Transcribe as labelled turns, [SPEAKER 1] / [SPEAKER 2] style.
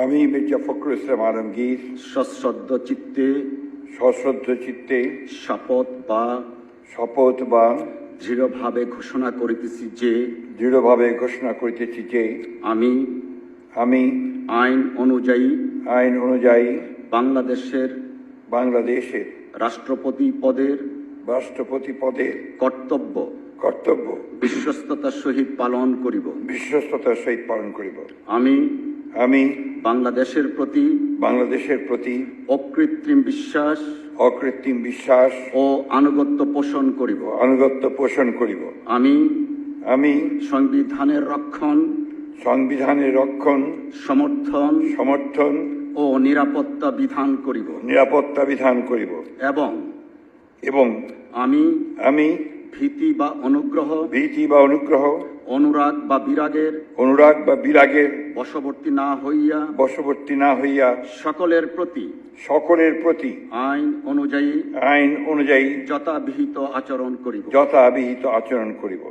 [SPEAKER 1] আমি মির্জা ফখরুল ইসলাম আলমগীর
[SPEAKER 2] সশ্রদ্ধ চিত্তে শপথ বা দৃঢ়ভাবে ঘোষণা করিতেছি যে আমি আইন অনুযায়ী বাংলাদেশের রাষ্ট্রপতি পদের কর্তব্য বিশ্বস্ততার সহিত পালন করিব। আমি বাংলাদেশের প্রতি অকৃত্রিম বিশ্বাস ও আনুগত্য পোষণ করিব। আমি সংবিধানের রক্ষণ সমর্থন ও নিরাপত্তা বিধান করিব এবং আমি ভীতি বা অনুগ্রহ অনুরাগ বা বিরাগের বশবর্তী না হইয়া সকলের প্রতি আইন অনুযায়ী যথাবিহিত আচরণ করিব।